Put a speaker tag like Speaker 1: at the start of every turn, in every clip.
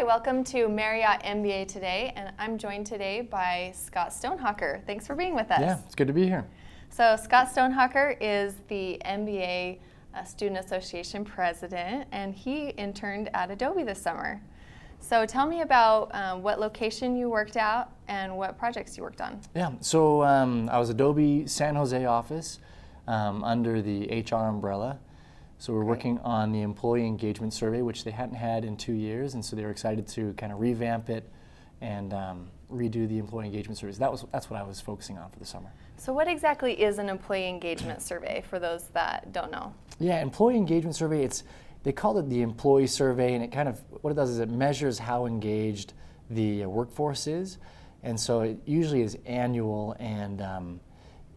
Speaker 1: welcome to Marriott MBA Today, and I'm joined today by Scott Stonehocker. Thanks for being with us.
Speaker 2: Yeah, it's good to be here.
Speaker 1: So Scott Stonehocker is the MBA Student Association president, and he interned at Adobe this summer. So tell me about what location you worked at and what projects you worked on.
Speaker 2: Yeah, so I was Adobe San Jose office under the HR umbrella. So we're working on the employee engagement survey, which they hadn't had in 2 years, and so they were excited to kind of revamp it and redo the employee engagement surveys. That's what I was focusing on for the summer.
Speaker 1: So what exactly is an employee engagement survey for those that don't know? Yeah,
Speaker 2: employee engagement survey, they call it the employee survey, and it kind of, what it does is it measures how engaged the workforce is, and so it usually is annual, and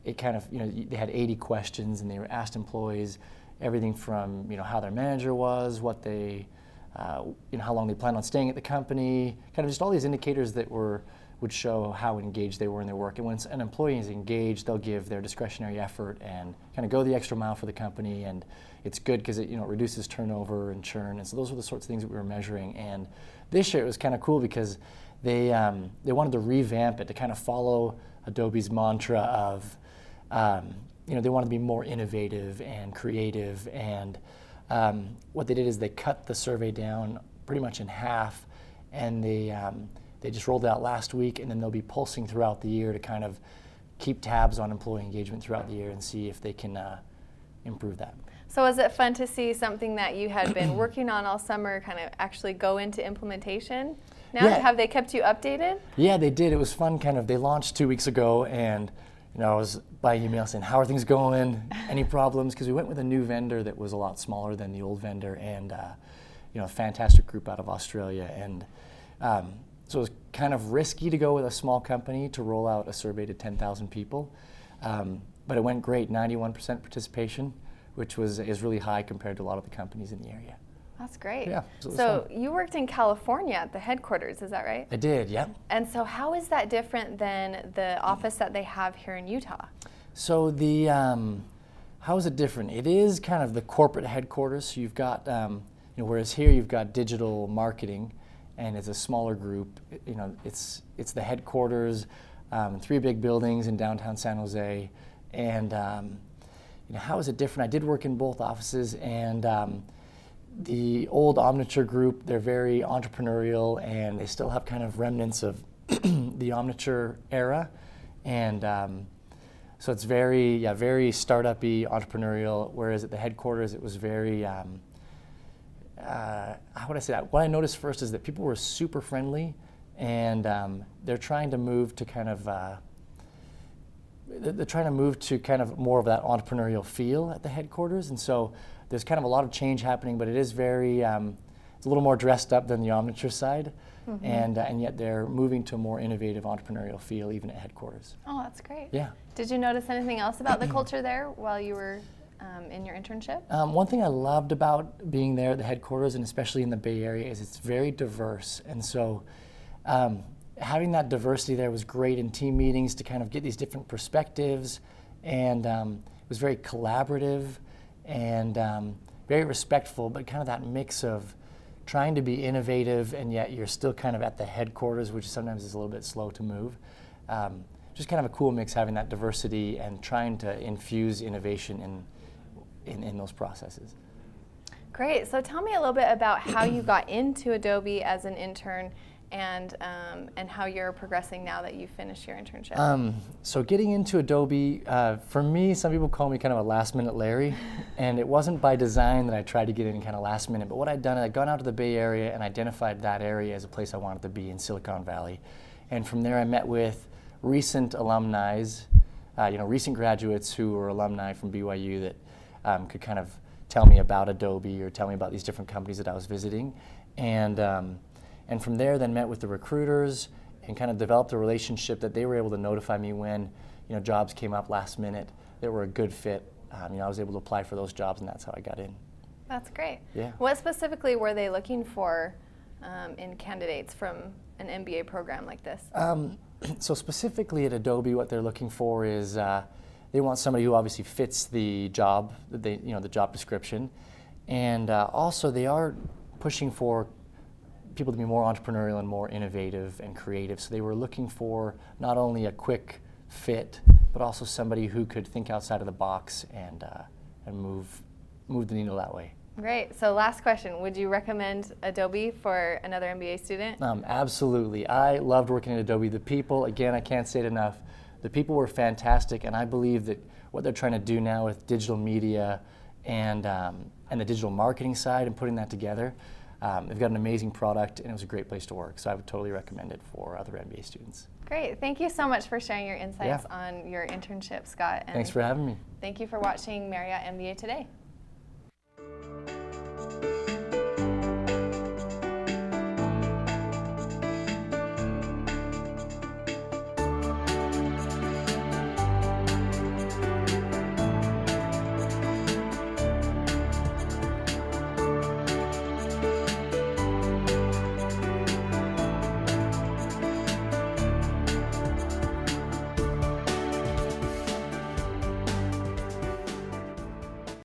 Speaker 2: it kind of, they had 80 questions, and they were asked employees everything from, how their manager was, what they, how long they planned on staying at the company, kind of just all these indicators that would show how engaged they were in their work. And when an employee is engaged, they'll give their discretionary effort and kind of go the extra mile for the company. And it's good because it, reduces turnover and churn. And so those were the sorts of things that we were measuring. And this year it was kind of cool because they wanted to revamp it to kind of follow Adobe's mantra of, they wanted to be more innovative and creative. And what they did is they cut the survey down pretty much in half, and they just rolled it out last week, and then they'll be pulsing throughout the year to kind of keep tabs on employee engagement throughout the year and see if they can improve that.
Speaker 1: So was it fun to see something that you had been working on all summer kind of actually go into implementation now?
Speaker 2: Yeah.
Speaker 1: Have they kept you updated?
Speaker 2: Yeah, they did. It was fun. They launched 2 weeks ago, and I was by email saying, how are things going? Any problems? Because we went with a new vendor that was a lot smaller than the old vendor, and a fantastic group out of Australia. And so it was kind of risky to go with a small company to roll out a survey to 10,000 people. But it went great, 91% participation, which is really high compared to a lot of the companies in the area.
Speaker 1: That's great.
Speaker 2: Yeah.
Speaker 1: So you worked in California at the headquarters, is that right?
Speaker 2: I did, yeah.
Speaker 1: And so how is that different than the office that they have here in Utah?
Speaker 2: So how is it different? It is kind of the corporate headquarters. So you've got, whereas here you've got digital marketing, and it's a smaller group. It's the headquarters, 3 big buildings in downtown San Jose, and how is it different? I did work in both offices, and the old Omniture group, they're very entrepreneurial, and they still have kind of remnants of the Omniture era, and so it's very startup-y, entrepreneurial, whereas at the headquarters it was very, how would I say that? What I noticed first is that people were super friendly, and they're trying to move to kind of more of that entrepreneurial feel at the headquarters, and so there's kind of a lot of change happening, but it is very, it's a little more dressed up than the Omniture side, and yet they're moving to a more innovative entrepreneurial feel even at headquarters.
Speaker 1: Oh, that's great.
Speaker 2: Yeah.
Speaker 1: Did you notice anything else about the culture there while you were in your internship?
Speaker 2: One thing I loved about being there at the headquarters, and especially in the Bay Area, is it's very diverse, and so having that diversity there was great in team meetings to kind of get these different perspectives, and it was very collaborative and very respectful, but kind of that mix of trying to be innovative and yet you're still kind of at the headquarters, which sometimes is a little bit slow to move. Just kind of a cool mix, having that diversity and trying to infuse innovation in those processes.
Speaker 1: Great. So tell me a little bit about how you got into Adobe as an intern, and how you're progressing now that you finished your internship.
Speaker 2: So getting into Adobe, for me, some people call me kind of a last-minute Larry, and it wasn't by design that I tried to get in kind of last minute, but what I'd done, I'd gone out to the Bay Area and identified that area as a place I wanted to be in Silicon Valley. And from there I met with recent alumni, recent graduates who were alumni from BYU that could kind of tell me about Adobe or tell me about these different companies that I was visiting. And from there, then met with the recruiters and kind of developed a relationship that they were able to notify me when, jobs came up last minute that were a good fit. I was able to apply for those jobs, and that's how I got in.
Speaker 1: That's great.
Speaker 2: Yeah.
Speaker 1: What specifically were they looking for in candidates from an MBA program like this?
Speaker 2: So specifically at Adobe, what they're looking for is they want somebody who obviously fits the job, the job description, and also they are pushing for people to be more entrepreneurial and more innovative and creative. So they were looking for not only a quick fit, but also somebody who could think outside of the box and move the needle that way.
Speaker 1: Great. So last question, would you recommend Adobe for another MBA student?
Speaker 2: Absolutely. I loved working at Adobe. The people, again, I can't say it enough, the people were fantastic, and I believe that what they're trying to do now with digital media and the digital marketing side and putting that together, they've got an amazing product, and it was a great place to work. So I would totally recommend it for other MBA students.
Speaker 1: Great. Thank you so much for sharing your insights on your internship, Scott. And
Speaker 2: thanks for having me.
Speaker 1: thank you for watching Marriott MBA Today.